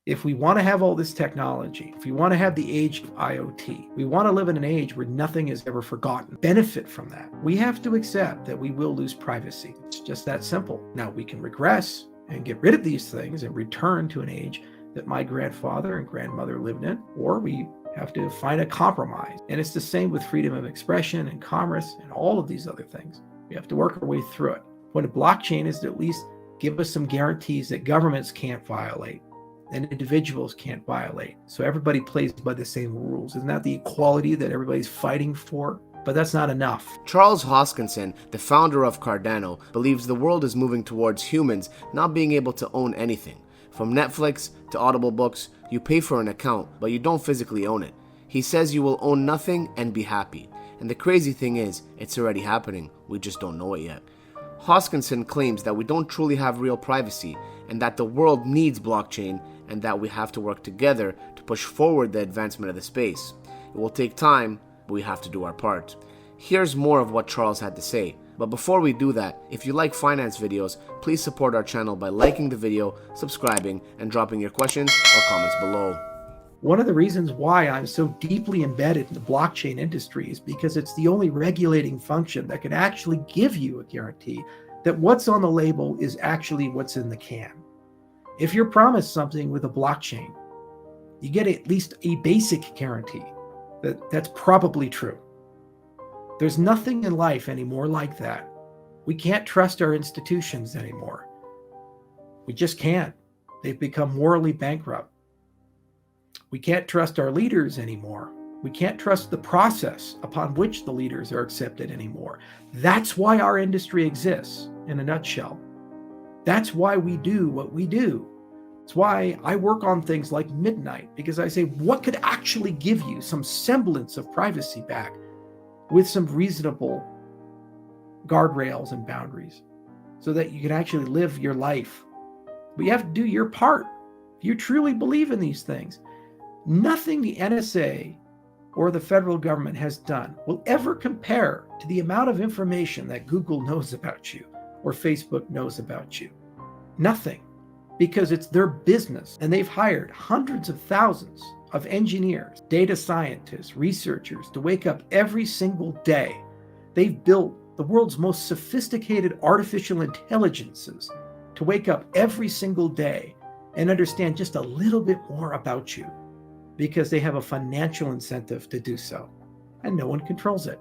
If we want to have all this technology, if we want to have the age of IoT, we want to live in an age where nothing is ever forgotten, benefit from that, we have to accept that we will lose privacy. It's just that simple. Now, we can regress and get rid of these things and return to an age that my grandfather and grandmother lived in, or we have to find a compromise. And it's the same with freedom of expression and commerce and all of these other things. We have to work our way through it. What a blockchain is to at least give us some guarantees that governments can't violate and individuals can't violate. So everybody plays by the same rules. Isn't that the equality that everybody's fighting for? But that's not enough. Charles Hoskinson, the founder of Cardano, believes the world is moving towards humans not being able to own anything. From Netflix to Audible books, you pay for an account, but you don't physically own it. He says you will own nothing and be happy. And the crazy thing is, it's already happening. We just don't know it yet. Hoskinson claims that we don't truly have real privacy and that the world needs blockchain and that we have to work together to push forward the advancement of the space. It will take time, but we have to do our part. Here's more of what Charles had to say. But before we do that, if you like finance videos, please support our channel by liking the video, subscribing, and dropping your questions or comments below. One of the reasons why I'm so deeply embedded in the blockchain industry is because it's the only regulating function that can actually give you a guarantee that what's on the label is actually what's in the can. If you're promised something with a blockchain, you get at least a basic guarantee that that's probably true. There's nothing in life anymore like that. We can't trust our institutions anymore. We just can't. They've become morally bankrupt. We can't trust our leaders anymore. We can't trust the process upon which the leaders are accepted anymore. That's why our industry exists, in a nutshell. That's why we do what we do. It's why I work on things like midnight, because I say, what could actually give you some semblance of privacy back with some reasonable guardrails and boundaries so that you can actually live your life? But you have to do your part. If you truly believe in these things, nothing the NSA or the federal government has done will ever compare to the amount of information that Google knows about you or Facebook knows about you. Nothing, because it's their business, and they've hired hundreds of thousands of engineers, data scientists, researchers to wake up every single day. They've built the world's most sophisticated artificial intelligences to wake up every single day and understand just a little bit more about you, because they have a financial incentive to do so, and no one controls it.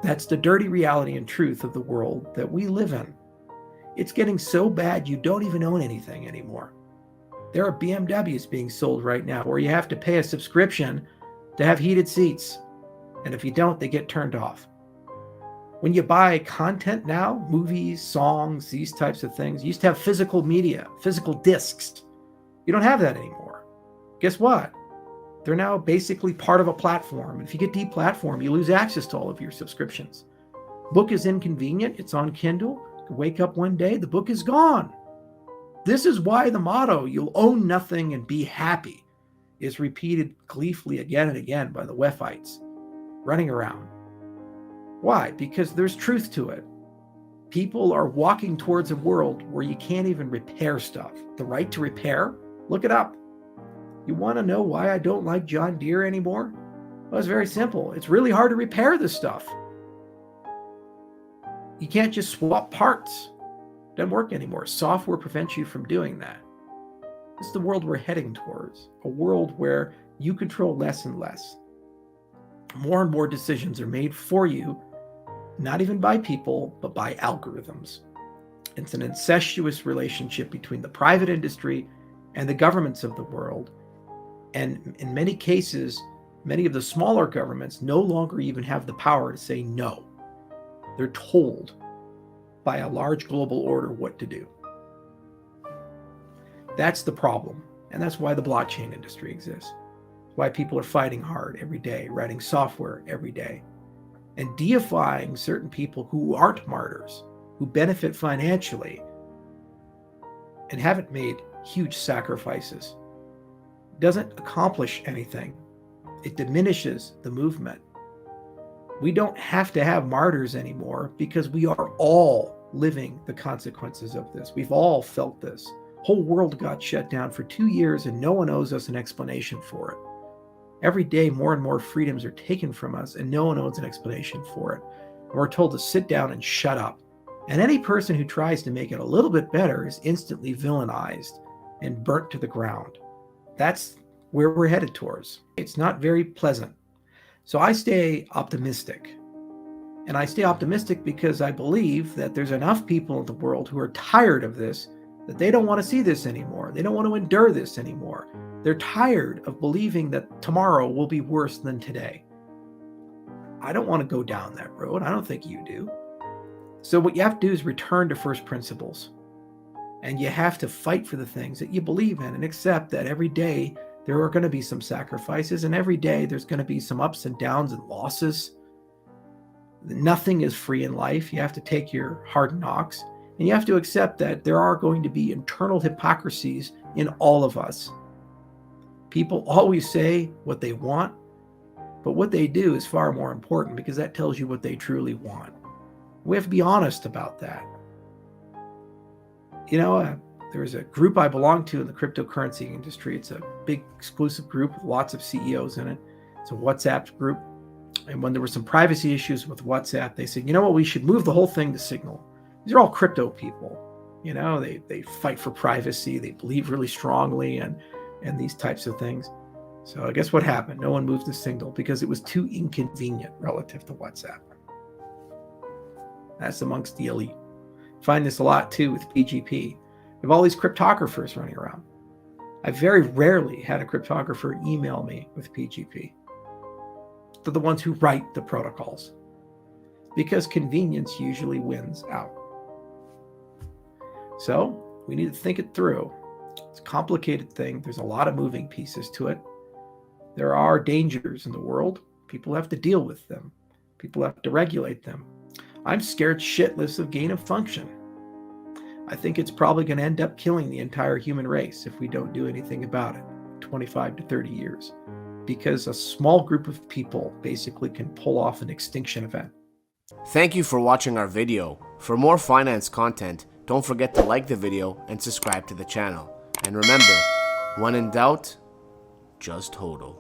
That's the dirty reality and truth of the world that we live in. It's getting so bad you don't even own anything anymore. There are BMWs being sold right now where you have to pay a subscription to have heated seats, and if you don't, they get turned off. When you buy content now, movies, songs, these types of things, you used to have physical media, physical discs. You don't have that anymore. Guess what? They're now basically part of a platform. And if you get deplatformed, you lose access to all of your subscriptions. Book is inconvenient. It's on Kindle. You wake up one day, the book is gone. This is why the motto, you'll own nothing and be happy, is repeated gleefully again and again by the Weffites running around. Why? Because there's truth to it. People are walking towards a world where you can't even repair stuff. The right to repair? Look it up. You want to know why I don't like John Deere anymore? Well, it's very simple. It's really hard to repair this stuff. You can't just swap parts. It doesn't work anymore. Software prevents you from doing that. This is the world we're heading towards, a world where you control less and less. More and more decisions are made for you, not even by people, but by algorithms. It's an incestuous relationship between the private industry and the governments of the world. And in many cases, many of the smaller governments no longer even have the power to say no. They're told by a large global order what to do. That's the problem. And that's why the blockchain industry exists. Why people are fighting hard every day, writing software every day, and deifying certain people who aren't martyrs, who benefit financially and haven't made huge sacrifices. It doesn't accomplish anything. It diminishes the movement. We don't have to have martyrs anymore because we are all living the consequences of this. We've all felt this. Whole world got shut down for 2 years and no one owes us an explanation for it. Every day, more and more freedoms are taken from us and no one owes an explanation for it. And we're told to sit down and shut up. And any person who tries to make it a little bit better is instantly villainized and burnt to the ground. That's where we're headed towards. It's not very pleasant. So I stay optimistic. And I stay optimistic because I believe that there's enough people in the world who are tired of this, that they don't want to see this anymore. They don't want to endure this anymore. They're tired of believing that tomorrow will be worse than today. I don't want to go down that road. I don't think you do. So what you have to do is return to first principles. And you have to fight for the things that you believe in and accept that every day there are going to be some sacrifices, and every day there's going to be some ups and downs and losses. Nothing is free in life. You have to take your hard knocks, and you have to accept that there are going to be internal hypocrisies in all of us. People always say what they want, but what they do is far more important, because that tells you what they truly want. We have to be honest about that. There's a group I belong to in the cryptocurrency industry. It's a big exclusive group with lots of CEOs in it. It's a WhatsApp group. And when there were some privacy issues with WhatsApp, they said, you know what, we should move the whole thing to Signal. These are all crypto people. They fight for privacy. They believe really strongly and these types of things. So I guess what happened? No one moved to Signal because it was too inconvenient relative to WhatsApp. That's amongst the elite. Find this a lot too with PGP. You have all these cryptographers running around. I very rarely had a cryptographer email me with PGP. They're the ones who write the protocols, because convenience usually wins out. So we need to think it through. It's a complicated thing. There's a lot of moving pieces to it. There are dangers in the world. People have to deal with them. People have to regulate them. I'm scared shitless of gain of function. I think it's probably going to end up killing the entire human race if we don't do anything about it, 25 to 30 years, because a small group of people basically can pull off an extinction event. Thank you for watching our video. For more finance content, don't forget to like the video and subscribe to the channel. And remember, when in doubt, just hodl.